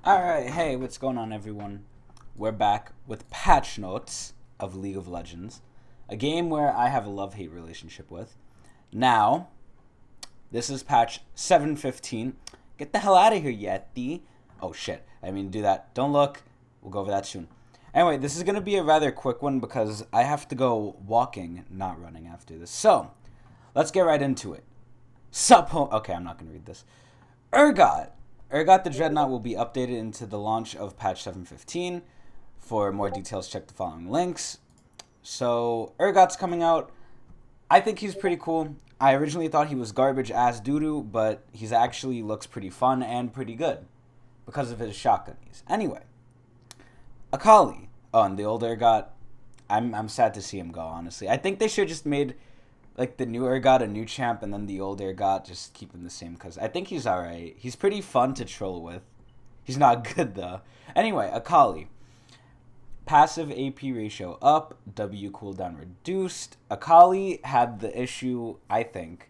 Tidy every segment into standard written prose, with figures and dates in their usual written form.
Alright, hey, what's going on, everyone? We're back with patch notes of League of Legends, a game where I have a love hate relationship with. Now, this is patch 715. Get the hell out of here, Yeti. Oh shit, I mean, do that. Don't look. We'll go over that soon. Anyway, this is going to be a rather quick one because I have to go walking, not running after this. So, let's get right into it. Okay, I'm not going to read this. Urgot. Urgot the Dreadnought will be updated into the launch of patch 715. For more details, check the following links. So, Urgot's coming out. I think he's pretty cool. I originally thought he was garbage ass doo-doo, but he's actually looks pretty fun and pretty good because of his shotgunnies. Anyway, Akali. Oh, and the old Urgot. I'm sad to see him go, honestly. I think they should just made like the new Urgot a new champ, and then the old Urgot just keep him the same because I think he's alright. He's pretty fun to troll with. He's not good though. Anyway, Akali. Passive AP ratio up, W cooldown reduced. Akali had the issue, I think,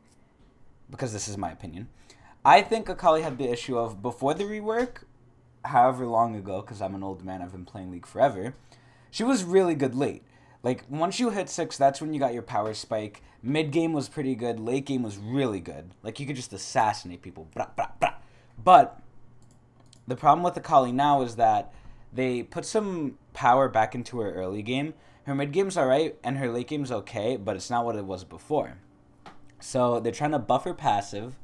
because this is my opinion. I think Akali had the issue of before the rework, however long ago, because I'm an old man, I've been playing League forever. She was really good late. Like, once you hit 6, that's when you got your power spike. Mid game was pretty good. Late game was really good. Like, you could just assassinate people. Blah, blah, blah. But the problem with Akali now is that they put some power back into her early game. Her mid game's alright, and her late game's okay, but it's not what it was before. So they're trying to buff her passive,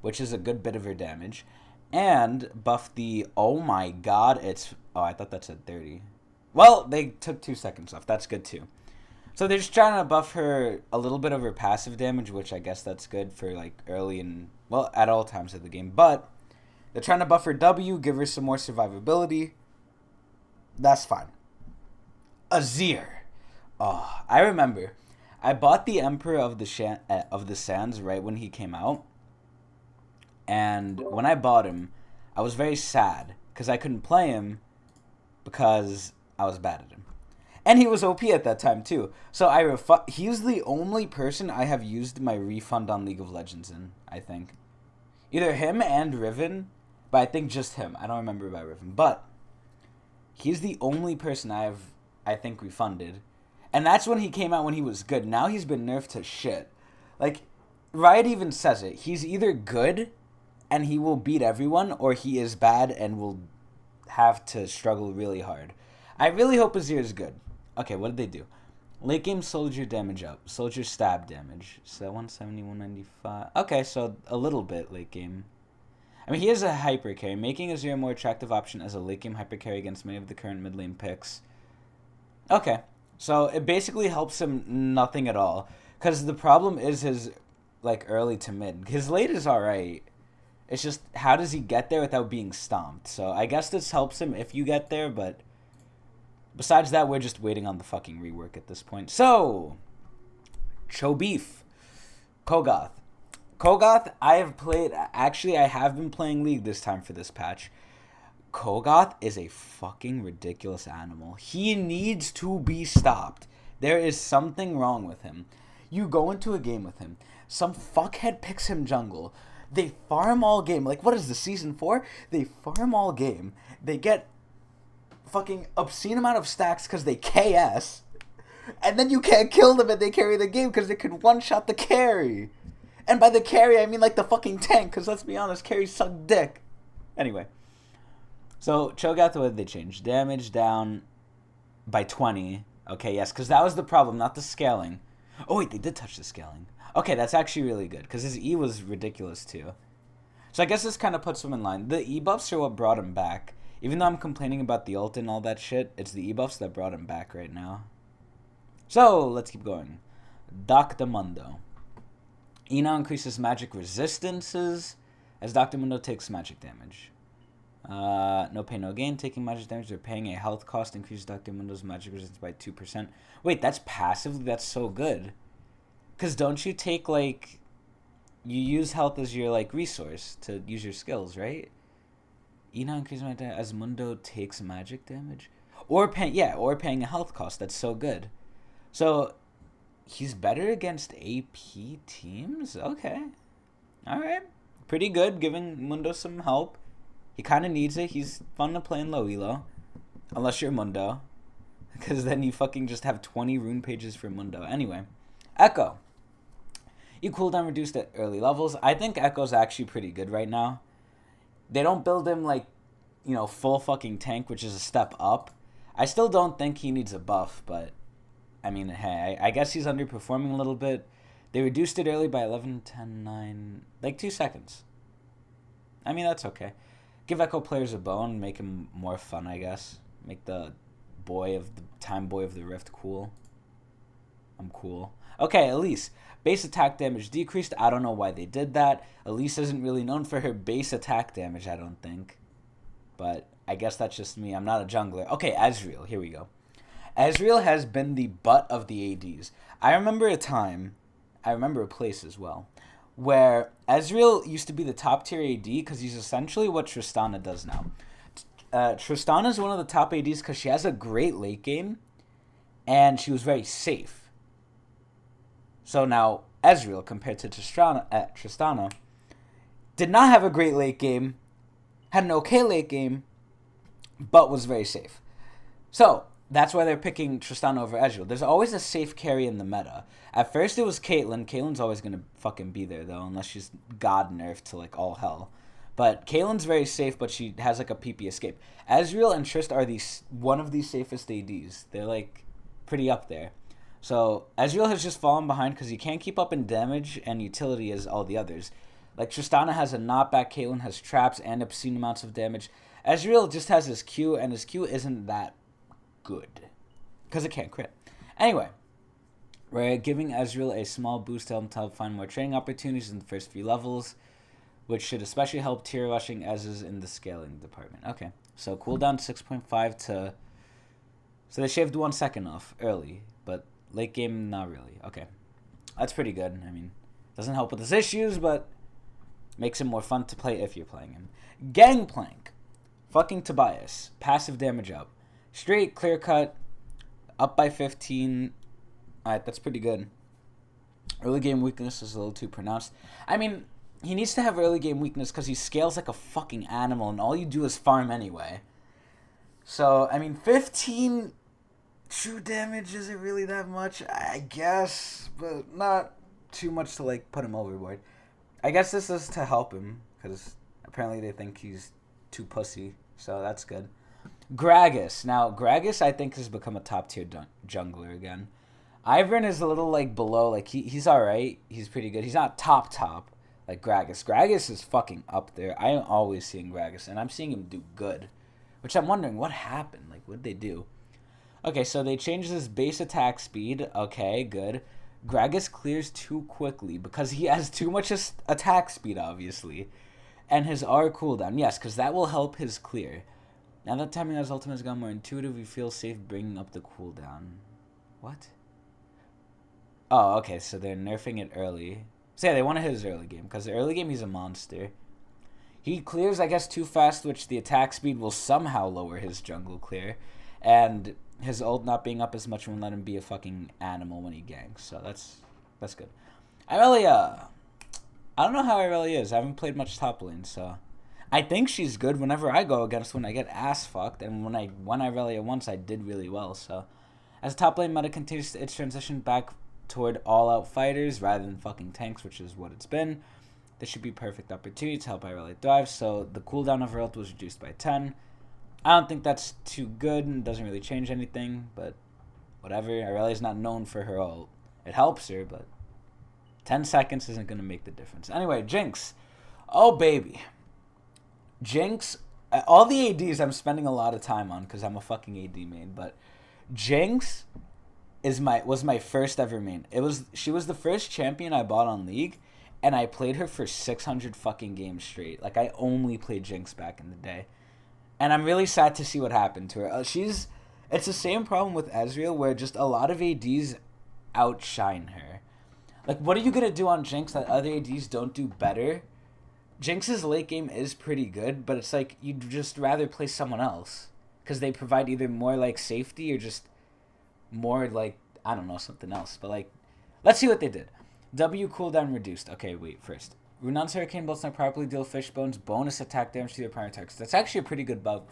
which is a good bit of her damage, and buff the, oh my god, I thought that said 30. Well, they took 2 seconds off. That's good too. So they're just trying to buff her a little bit of her passive damage, which I guess that's good for like early and, well, at all times of the game. But they're trying to buff her W, give her some more survivability. That's fine. Azir. Oh, I remember. I bought the Emperor of the Sands right when he came out. And when I bought him, I was very sad because I couldn't play him because I was bad at him. And he was OP at that time too. So he's the only person I have used my refund on League of Legends in, I think. Either him and Riven, but I think just him. I don't remember about Riven. But he's the only person I think, refunded. And that's when he came out when he was good. Now he's been nerfed to shit. Like, Riot even says it. He's either good and he will beat everyone, or he is bad and will have to struggle really hard. I really hope Azir is good. Okay, what did they do? Late game soldier damage up. Soldier stab damage. So 170, 195. Okay, so a little bit late game. I mean, he is a hyper carry, making Azir a more attractive option as a late game hyper carry against many of the current mid lane picks. Okay, so it basically helps him nothing at all. Because the problem is his, like, early to mid. His late is alright. It's just, how does he get there without being stomped? So I guess this helps him if you get there, but besides that, we're just waiting on the fucking rework at this point. So, Cho'Beef. Kogoth. Kogoth, I have been playing League this time for this patch. Kogoth is a fucking ridiculous animal. He needs to be stopped. There is something wrong with him. You go into a game with him. Some fuckhead picks him jungle. They farm all game. Like, what is this, season 4? They farm all game. They get fucking obscene amount of stacks because they KS. And then you can't kill them and they carry the game because they can one-shot the carry. And by the carry, I mean like the fucking tank, because let's be honest, carries suck dick. Anyway. So, Cho'Gath, what did they change? Damage down by 20. Okay, yes, because that was the problem, not the scaling. Oh, wait, they did touch the scaling. Okay, that's actually really good, because his E was ridiculous, too. So I guess this kind of puts him in line. The E buffs are what brought him back. Even though I'm complaining about the ult and all that shit, it's the E buffs that brought him back right now. So, let's keep going. Dr. Mundo. E now increases magic resistances as Dr. Mundo takes magic damage. No pain, no gain. Taking magic damage or paying a health cost increases Dr. Mundo's magic resistance by 2%. Wait, that's passively? That's so good. Because don't you take, like... You use health as your, like, resource to use your skills, right? E now increases magic damage as Mundo takes magic damage? Or paying a health cost. That's so good. So, he's better against AP teams? Okay. Alright. Pretty good, giving Mundo some help. He kind of needs it. He's fun to play in low elo. Unless you're Mundo. Because then you fucking just have 20 rune pages for Mundo. Anyway. Echo. You cooldown reduced at early levels. I think Echo's actually pretty good right now. They don't build him like, full fucking tank, which is a step up. I still don't think he needs a buff, but I mean, hey, I guess he's underperforming a little bit. They reduced it early by 11, 10, 9, like 2 seconds. I mean, that's okay. Give Echo players a bone, make him more fun, I guess. Make the time boy of the Rift cool. I'm cool. Okay, Elise. Base attack damage decreased. I don't know why they did that. Elise isn't really known for her base attack damage, I don't think. But I guess that's just me. I'm not a jungler. Okay, Ezreal. Here we go. Ezreal has been the butt of the ADs. I remember a place as well, where Ezreal used to be the top tier AD because he's essentially what Tristana does now. Tristana is one of the top ADs because she has a great late game, and she was very safe. So now Ezreal, compared to Tristana, did not have a great late game, had an okay late game, but was very safe. So that's why they're picking Tristana over Ezreal. There's always a safe carry in the meta. At first it was Caitlyn. Caitlyn's always going to fucking be there, though, unless she's god nerfed to, like, all hell. But Caitlyn's very safe, but she has, like, a PP escape. Ezreal and Trist are one of the safest ADs. They're, like, pretty up there. So Ezreal has just fallen behind because he can't keep up in damage and utility as all the others. Like, Tristana has a knockback, Caitlyn has traps and obscene amounts of damage. Ezreal just has his Q, and his Q isn't that good because it can't crit. Anyway, we're giving Ezreal a small boost to help find more training opportunities in the first few levels, which should especially help tier rushing Ez's in the scaling department. Okay, so cooldown 6.5 to... So they shaved 1 second off early, but late game, not really. Okay, that's pretty good. I mean, doesn't help with his issues, but makes him more fun to play if you're playing him. Gangplank. Fucking Tobias. Passive damage up. Straight, clear cut. Up by 15. Alright, that's pretty good. Early game weakness is a little too pronounced. I mean, he needs to have early game weakness because he scales like a fucking animal and all you do is farm anyway. So, I mean, 15 true damage isn't really that much, I guess, but not too much to, like, put him overboard. I guess this is to help him because apparently they think he's too pussy, so that's good. Gragas. Now, Gragas, I think, has become a top-tier jungler again. Ivern is a little, like, below. Like, he's alright. He's pretty good. He's not top, like Gragas. Gragas is fucking up there. I am always seeing Gragas, and I'm seeing him do good. Which I'm wondering, what happened? Like, what did they do? Okay, so they changed his base attack speed. Okay, good. Gragas clears too quickly because he has too much attack speed, obviously. And his R cooldown. Yes, because that will help his clear. Now that timing as ultimate has gone more intuitive, we feel safe bringing up the cooldown. What? Oh, okay, so they're nerfing it early. So yeah, they want to hit his early game, because the early game he's a monster. He clears, I guess, too fast, which the attack speed will somehow lower his jungle clear. And his ult not being up as much won't let him be a fucking animal when he ganks. So that's good. Irelia. I don't know how Irelia is. I haven't played much top lane, so... I think she's good whenever I go against when I get ass fucked, and when I won Irelia once, I did really well, so... As top lane meta continues its transition back toward all-out fighters rather than fucking tanks, which is what it's been, this should be a perfect opportunity to help Irelia thrive, so the cooldown of her ult was reduced by 10. I don't think that's too good and doesn't really change anything, but whatever. Irelia's not known for her ult. It helps her, but 10 seconds isn't going to make the difference. Anyway, Jinx. Oh, baby. Jinx, all the ADs I'm spending a lot of time on because I'm a fucking AD main, but Jinx was my first ever main. She was the first champion I bought on League, and I played her for 600 fucking games straight. Like, I only played Jinx back in the day. And I'm really sad to see what happened to her. It's the same problem with Ezreal, where just a lot of ADs outshine her. Like, what are you going to do on Jinx that other ADs don't do better? Jinx's late game is pretty good, but it's like you'd just rather play someone else because they provide either more, like, safety or just more, like, I don't know, something else. But, like, let's see what they did. W cooldown reduced. Okay, wait, first. Runon's Hurricane Bolts not properly deal fish bones bonus attack damage to their primary targets. That's actually a pretty good bug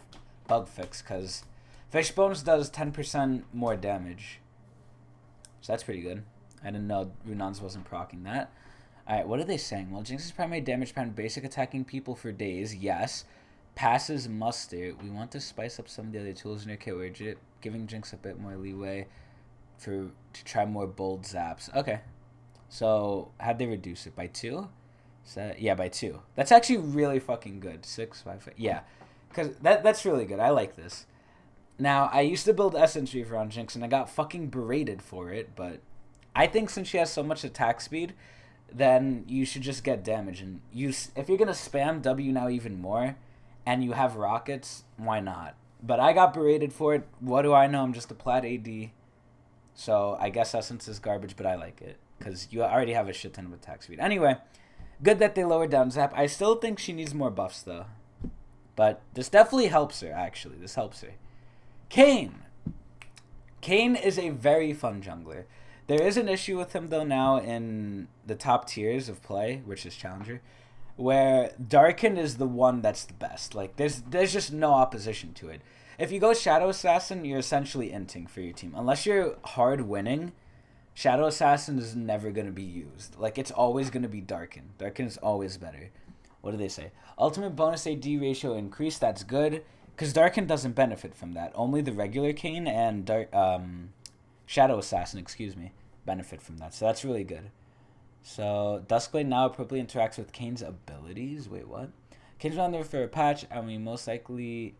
fix, because fish bones does 10% more damage. So that's pretty good. I didn't know Runon's wasn't proccing that. Alright, what are they saying? Well, Jinx's primary damage pattern basic attacking people for days, yes. Passes muster. We want to spice up some of the other tools in your kit. We're giving Jinx a bit more leeway to try more bold zaps. Okay. So, how'd they reduce it? By 2? Yeah, by 2. That's actually really fucking good. 6, 5, 5. Yeah. Because that's really good. I like this. Now, I used to build Essence Reaver on Jinx, and I got fucking berated for it, but I think since she has so much attack speed, then you should just get damage. And if you're going to spam W now even more, and you have rockets, why not? But I got berated for it. What do I know? I'm just a plat AD. So I guess Essence is garbage, but I like it, because you already have a shit ton of attack speed. Anyway, good that they lowered down Zap. I still think she needs more buffs, though. But this definitely helps her, actually. This helps her. Kayn. Kayn is a very fun jungler. There is an issue with him, though, now in the top tiers of play, which is Challenger, where Darkin is the one that's the best. Like, there's just no opposition to it. If you go Shadow Assassin, you're essentially inting for your team. Unless you're hard winning, Shadow Assassin is never going to be used. Like, it's always going to be Darkin. Darkin is always better. What do they say? Ultimate bonus AD ratio increase, that's good. Because Darkin doesn't benefit from that. Only the regular Kayn and Shadow Assassin, benefit from that. So that's really good. So Duskblade now appropriately interacts with Kayn's abilities. Wait, what? Kayn's on there for a patch, and we mostly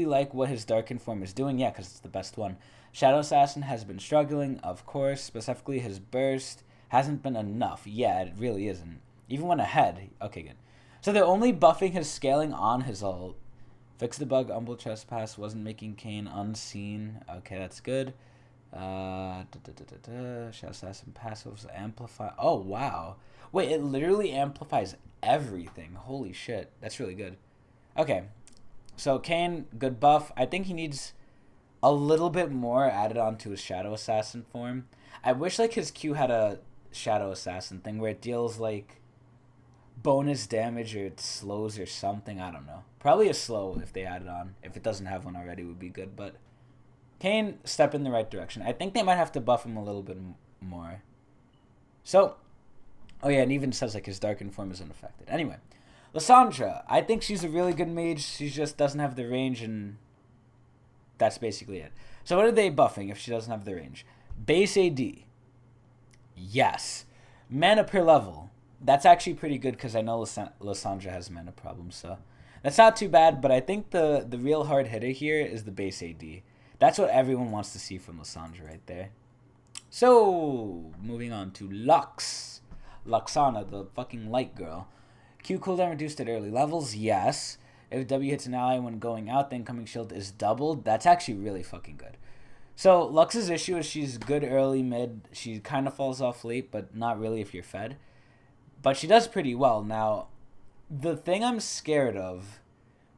like what his Darkin form is doing. Yeah, because it's the best one. Shadow Assassin has been struggling, of course. Specifically, his burst hasn't been enough. Yeah, it really isn't. Even when ahead. Okay, good. So they're only buffing his scaling on his ult. Fix the bug, Humble Trespass wasn't making Kayn unseen. Okay, that's good. Shadow Assassin passives amplify. Oh, wow. Wait, it literally amplifies everything. Holy shit. That's really good. Okay. So, Kayn, good buff. I think he needs a little bit more added onto his Shadow Assassin form. I wish, like, his Q had a Shadow Assassin thing where it deals, like, bonus damage or it slows or something. I don't know. Probably a slow if they add it on. If it doesn't have one already, would be good. But Kayn, step in the right direction. I think they might have to buff him a little bit more. So, oh yeah, it even says like his Darkin form isn't affected. Anyway, Lissandra. I think she's a really good mage. She just doesn't have the range, and that's basically it. So what are they buffing if she doesn't have the range? Base AD. Yes. Mana per level. That's actually pretty good because I know Lissandra has mana problems, so that's not too bad. But I think the real hard hitter here is the base AD. That's what everyone wants to see from Lissandra right there. So, moving on to Lux. Luxana, the fucking light girl. Q cooldown reduced at early levels, yes. If W hits an ally when going out, the incoming shield is doubled. That's actually really fucking good. So, Lux's issue is she's good early, mid. She kind of falls off late, but not really if you're fed. But she does pretty well. Now, the thing I'm scared of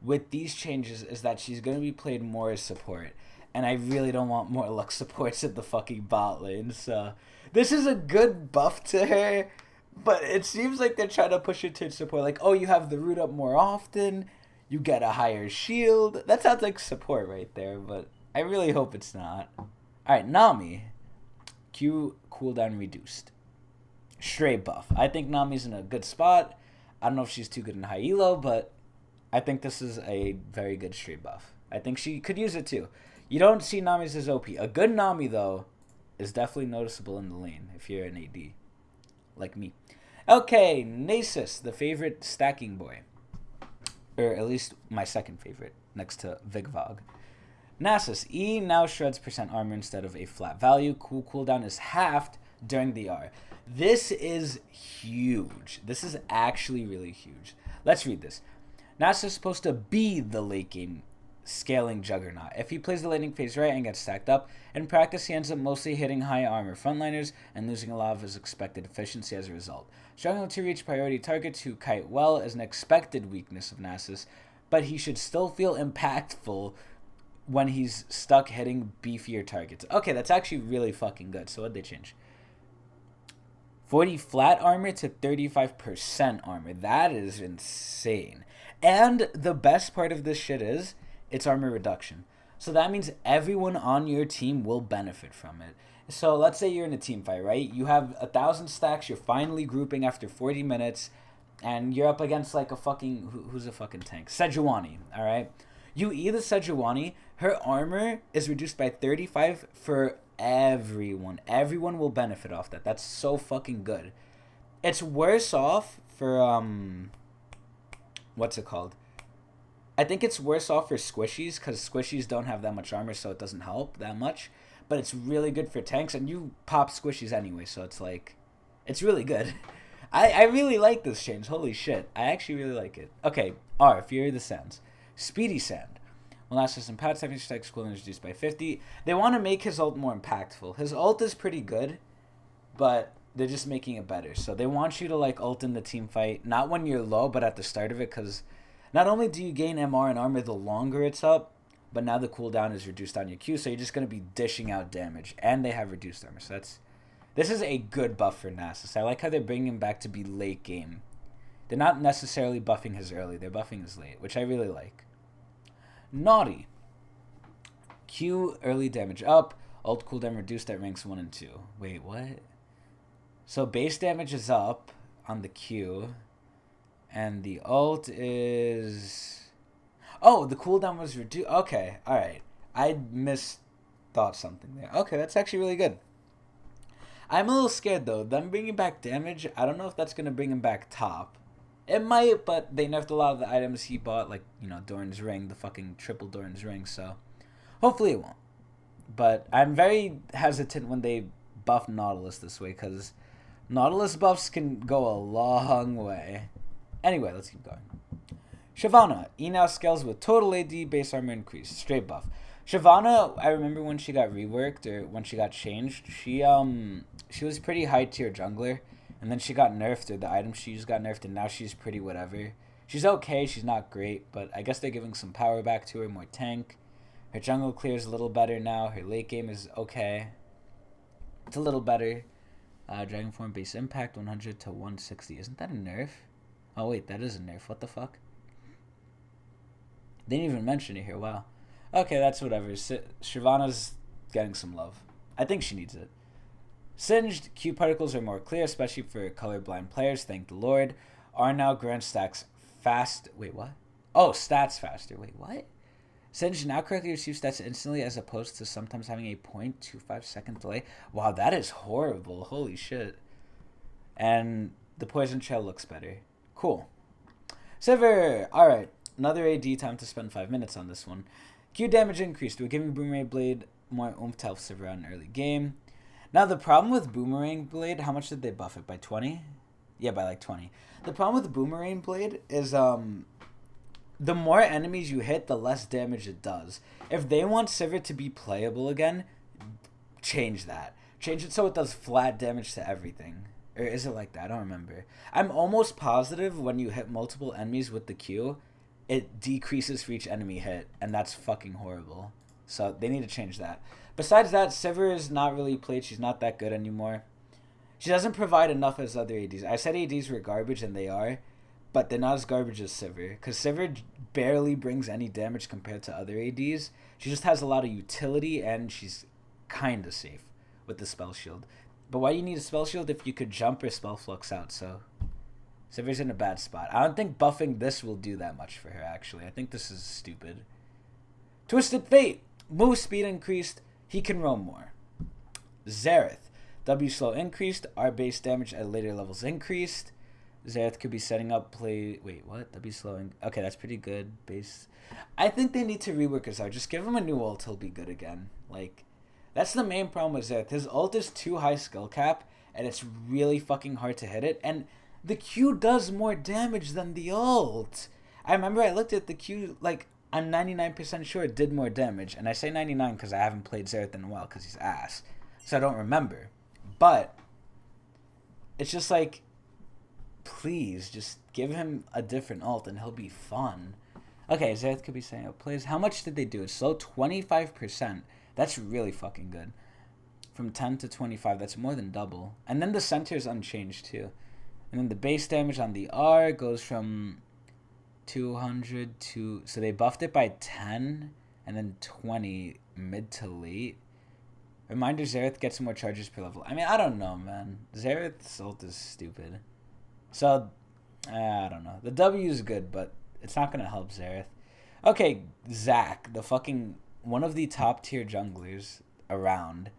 with these changes is that she's going to be played more as support. And I really don't want more Lux supports at the fucking bot lane. So, this is a good buff to her. But it seems like they're trying to push it to support. Like, oh, you have the root up more often. You get a higher shield. That sounds like support right there. But I really hope it's not. Alright, Nami. Q cooldown reduced. Straight buff. I think Nami's in a good spot. I don't know if she's too good in high elo, but I think this is a very good straight buff. I think she could use it too. You don't see Nami's as OP. A good Nami, though, is definitely noticeable in the lane if you're an AD. Like me. Okay, Nasus, the favorite stacking boy. Or at least my second favorite, next to Vigvog. Nasus, E now shreds % armor instead of a flat value. Cooldown is halved during the R. This is huge. This is actually really huge. Let's read this. Nasus is supposed to be the late game scaling juggernaut. If he plays the laning phase right and gets stacked up, in practice he ends up mostly hitting high armor frontliners and losing a lot of his expected efficiency as a result. Struggling to reach priority targets who kite well is an expected weakness of Nasus, but he should still feel impactful when he's stuck hitting beefier targets. Okay, that's actually really fucking good. So what'd they change? 40 flat armor to 35% armor. That is insane. And the best part of this shit is it's armor reduction. So that means everyone on your team will benefit from it. So let's say you're in a team fight, right? You have 1,000 stacks. You're finally grouping after 40 minutes. And you're up against like a fucking... Who's a fucking tank? Sejuani, all right? You either Sejuani, her armor is reduced by 35 for everyone. Everyone will benefit off that. That's so fucking good. It's worse off for... What's it called? I think it's worse off for squishies because squishies don't have that much armor, so it doesn't help that much. But it's really good for tanks, and you pop squishies anyway, so it's like... It's really good. I really like this change. Holy shit. I actually really like it. Okay, R, Fury of the Sands. Speedy Sand. When last system patch, 70 strikes equivalent is reduced by 50. They want to make his ult more impactful. His ult is pretty good, but they're just making it better. So they want you to like ult in the team fight, not when you're low, but at the start of it, because not only do you gain MR and armor the longer it's up, but now the cooldown is reduced on your Q, so you're just going to be dishing out damage, and they have reduced armor. So this is a good buff for Nasus. I like how they're bringing him back to be late game. They're not necessarily buffing his early, they're buffing his late, which I really like. Naughty. Q early damage up, ult cooldown reduced at ranks 1 and 2. Wait, what? So base damage is up on the Q, and the ult is... Oh, the cooldown was reduced. Okay, alright. I misthought something there. Okay, that's actually really good. I'm a little scared, though. Them bringing back damage, I don't know if that's going to bring him back top. It might, but they nerfed a lot of the items he bought, like, you know, Doran's Ring, the fucking triple Doran's Ring, so hopefully it won't. But I'm very hesitant when they buff Nautilus this way, because Nautilus buffs can go a long way. Anyway, let's keep going. Shyvana. E now scales with total AD, base armor increase. Straight buff. Shyvana, I remember when she got reworked, or when she got changed, she was pretty high tier jungler, and then she got nerfed, or the item she used got nerfed, and now she's pretty whatever. She's okay, she's not great, but I guess they're giving some power back to her, more tank. Her jungle clears a little better now, her late game is okay. It's a little better. Dragon form base impact 100 to 160. Isn't that a nerf? Oh wait, that is a nerf. What the fuck? They didn't even mention it here. Wow. Okay, that's whatever. Shyvana's getting some love. I think she needs it. Singed Q particles are more clear, especially for colorblind players. Thank the Lord. Are now grant stacks fast. Wait, what? Oh, stats faster. Wait, what? Singed now correctly receives stats instantly, as opposed to sometimes having a 0.25 second delay. Wow, that is horrible. Holy shit. And the poison trail looks better. Cool. Sivir. All right. Another AD, time to spend 5 minutes on this one. Q damage increased. We're giving Boomerang Blade more oomph to help Sivir out in early game. Now, the problem with Boomerang Blade, how much did they buff it? By 20? Yeah, by like 20. The problem with Boomerang Blade is the more enemies you hit, the less damage it does. If they want Sivir to be playable again, change that. Change it so it does flat damage to everything. Or is it like that? I don't remember. I'm almost positive when you hit multiple enemies with the Q, it decreases for each enemy hit, and that's fucking horrible. So they need to change that. Besides that, Sivir is not really played. She's not that good anymore. She doesn't provide enough as other ADs. I said ADs were garbage, and they are, but they're not as garbage as Sivir, because Sivir barely brings any damage compared to other ADs. She just has a lot of utility, and she's kind of safe with the spell shield. But why do you need a spell shield if you could jump or spell flux out? So Sivir's in a bad spot. I don't think buffing this will do that much for her, actually. I think this is stupid. Twisted Fate. Move speed increased. He can roam more. Xerath. W slow increased. R base damage at later levels increased. Xerath could be setting up play... Wait, what? W slow... Okay, that's pretty good. Base... I think they need to rework his art. Just give him a new ult. He'll be good again. Like, that's the main problem with Xerath. His ult is too high skill cap, and it's really fucking hard to hit it. And the Q does more damage than the ult. I remember I looked at the Q, like, I'm 99% sure it did more damage. And I say 99 because I haven't played Xerath in a while because he's ass. So I don't remember. But it's just like, please, just give him a different ult and he'll be fun. Okay, Xerath could be setting up plays. How much did they do? It's slow 25%. That's really fucking good. from 10 to 25. That's more than double. And then the center is unchanged too. And then the base damage on the R goes from 200 to... So they buffed it by 10 and then 20 mid to late. Reminder, Xerath gets more charges per level. I mean, I don't know, man. Xerath's ult is stupid. So, I don't know. The W is good, but it's not going to help Xerath. Okay, Zac, the fucking... one of the top tier junglers around.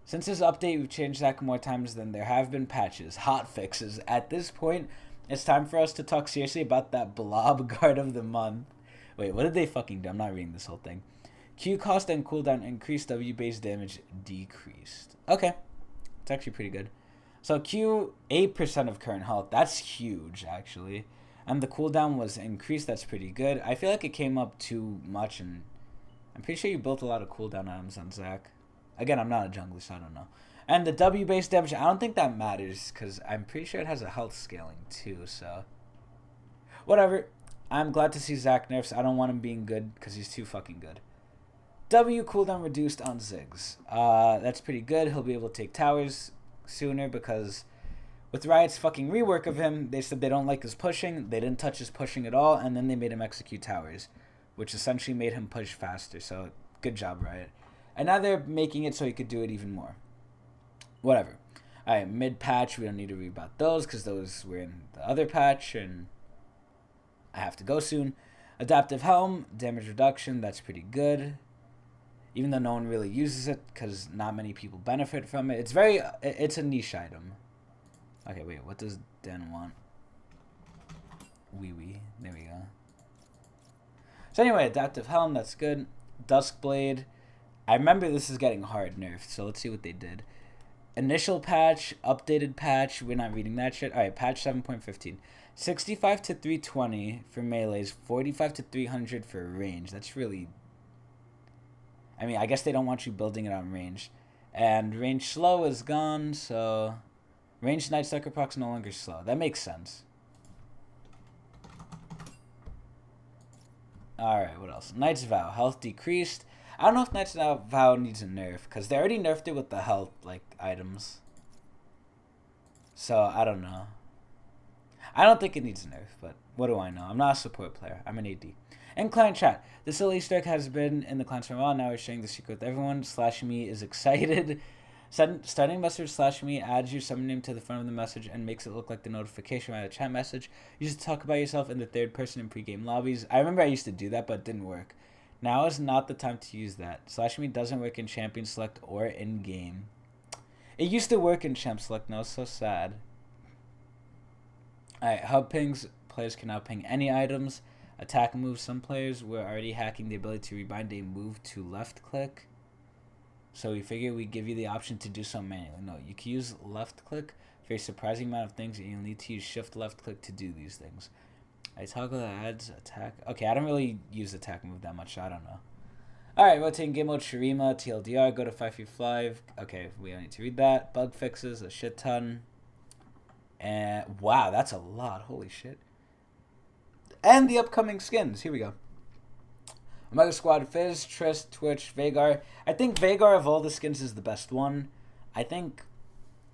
Since this update, we've changed Zac more times than there have been patches. Hot fixes. At this point, it's time for us to talk seriously about that blob guard of the month. Wait, what did they fucking do? I'm not reading this whole thing. Q cost and cooldown increased, W base damage decreased. Okay. It's actually pretty good. So Q, 8% of current health. That's huge, actually. And the cooldown was increased. That's pretty good. I feel like it came up too much, and I'm pretty sure you built a lot of cooldown items on Zac. Again, I'm not a jungler, so I don't know. And the W base damage, I don't think that matters, because I'm pretty sure it has a health scaling too, so... Whatever. I'm glad to see Zac nerfs. I don't want him being good, because he's too fucking good. W cooldown reduced on Ziggs. That's pretty good. He'll be able to take towers sooner, because with Riot's fucking rework of him, they said they don't like his pushing, they didn't touch his pushing at all, and then they made him execute towers, which essentially made him push faster, so good job, Riot. And now they're making it so he could do it even more. Whatever. Alright, mid-patch, we don't need to read about those, because those were in the other patch, and I have to go soon. Adaptive Helm, damage reduction, that's pretty good. Even though no one really uses it, because not many people benefit from it. It's a niche item. Okay, wait, what does Den want? Wee. There we go. So anyway, Adaptive Helm, that's good. Duskblade. I remember this is getting hard nerfed, so let's see what they did. Initial patch, updated patch, we're not reading that shit. Alright, patch 7.15. 65 to 320 for melees, 45 to 300 for range. That's really... I mean, I guess they don't want you building it on range. And range slow is gone, so... Range Night Sucker proc's no longer slow. That makes sense. Alright, what else? Knight's Vow, health decreased. I don't know if Knight's Vow needs a nerf, because they already nerfed it with the health, like, items. So, I don't know. I don't think it needs a nerf, but what do I know? I'm not a support player. I'm an AD. In client chat, this little Easter egg has been in the clients for a while. Now we're sharing the secret with everyone. /me is excited. Starting message /me adds your summon name to the front of the message and makes it look like the notification right at a chat message. You just talk about yourself in the third person in pregame lobbies. I remember I used to do that, but it didn't work. Now is not the time to use that. /me doesn't work in champion select or in game. It used to work in champ select. Now it's so sad. Alright, hub pings. Players can now ping any items. Attack moves. Some players were already hacking the ability to rebind a move to left click. So we figure we give you the option to do so manually. No, you can use left click for a surprising amount of things, and you'll need to use shift left click to do these things. I toggle that adds attack. Okay, I don't really use attack move that much, so I don't know. Alright, rotating game mode, Shurima, TLDR, go to 5v5. Okay, we don't need to read that. Bug fixes, a shit ton. And wow, that's a lot. Holy shit. And the upcoming skins. Here we go. Omega Squad, Fizz, Trist, Twitch, Veigar. I think Veigar of all the skins is the best one. I think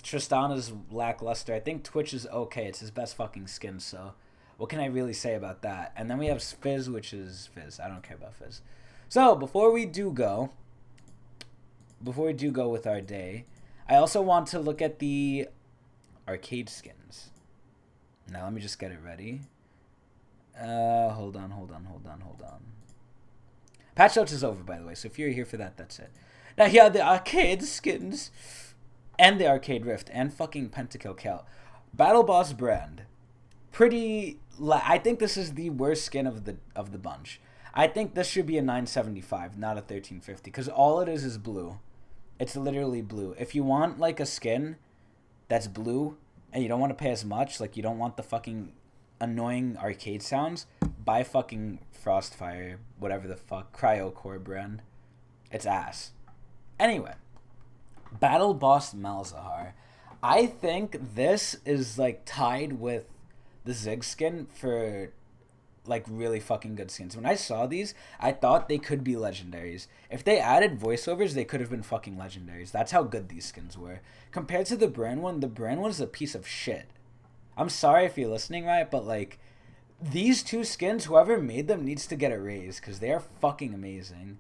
Tristana's lackluster. I think Twitch is okay. It's his best fucking skin, so what can I really say about that? And then we have Fizz, which is Fizz. I don't care about Fizz. So, before we do go with our day, I also want to look at the arcade skins. Now, let me just get it ready. Hold on. Patch notes is over, by the way, so if you're here for that, that's it. Now, here are the arcade skins. And the arcade rift. And fucking Pentakill Cal. Battle Boss brand. I think this is the worst skin of the bunch. I think this should be a 975, not a 1350, because all it is blue. It's literally blue. If you want, like, a skin that's blue, and you don't want to pay as much, like, you don't want the fucking annoying arcade sounds, buy fucking Frostfire, whatever the fuck, Cryocore brand. It's ass. Anyway, Battle Boss Malzahar. I think this is, like, tied with the Ziggs skin for like really fucking good skins. When I saw these, I thought they could be legendaries. If they added voiceovers, they could have been fucking legendaries. That's how good these skins were. Compared to the brand one is a piece of shit. I'm sorry if you're listening, right? But like, these two skins, whoever made them needs to get a raise because they are fucking amazing.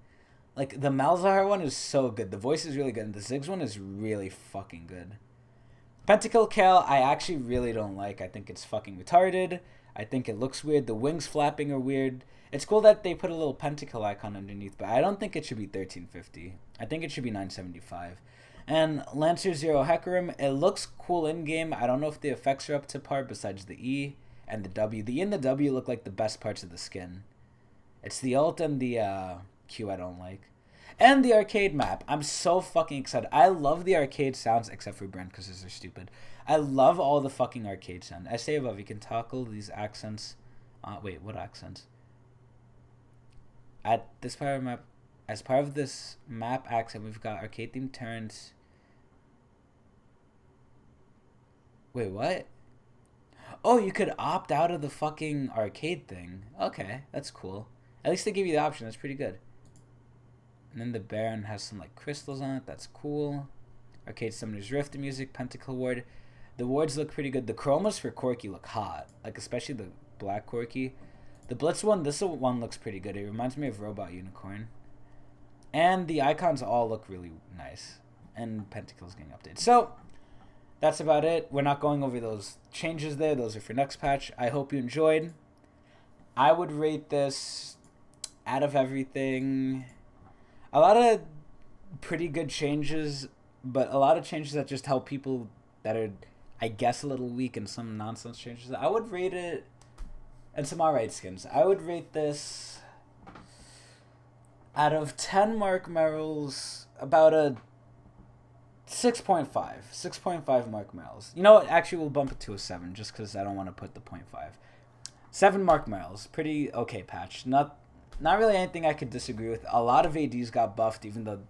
Like, the Malzahar one is so good. The voice is really good. And the Ziggs one is really fucking good. Pentakill Kale, I actually really don't like. I think it's fucking retarded. I think it looks weird. The wings flapping are weird. It's cool that they put a little pentakill icon underneath, but I don't think it should be 1350. I think it should be 975. And Lancer Zero Hecarim, it looks cool in-game. I don't know if the effects are up to par besides the E and the W. The E and the W look like the best parts of the skin. It's the ult and the Q I don't like. And the arcade map. I'm so fucking excited. I love the arcade sounds, except for Brent, because they're stupid. I love all the fucking arcade sound. I say above, you can toggle these accents. Wait, what accents? At this part of map, as part of this map accent, we've got arcade themed turns. Wait, what? Oh, you could opt out of the fucking arcade thing. Okay, that's cool. At least they give you the option. That's pretty good. And then the Baron has some like crystals on it. That's cool. Arcade Summoner's Rift music, Pentakill Ward. The wards look pretty good. The chromas for Corki look hot. Like, especially the black Corki. The Blitz one, this one looks pretty good. It reminds me of Robot Unicorn. And the icons all look really nice. And Pentakill's getting updated. So, that's about it. We're not going over those changes there. Those are for next patch. I hope you enjoyed. I would rate this, out of everything, a lot of pretty good changes, but a lot of changes that just help people that are, I guess, a little weak, and some nonsense changes. I would rate it, and some alright skins. I would rate this, out of 10 Mark Merrills, about a 6.5. 6.5 Mark Merrills. You know what? Actually, we'll bump it to a 7, just because I don't want to put the 0.5. 7 Mark Merrills. Pretty okay patch. Not really anything I could disagree with. A lot of ADs got buffed, even though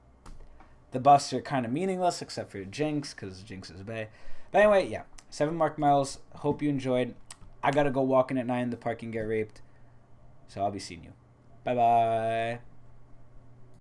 the buffs are kind of meaningless, except for Jinx, because Jinx is bae. But anyway, yeah. 7 Mark Merrills. Hope you enjoyed. I gotta go walking at 9 in the park and get raped. So I'll be seeing you. Bye-bye.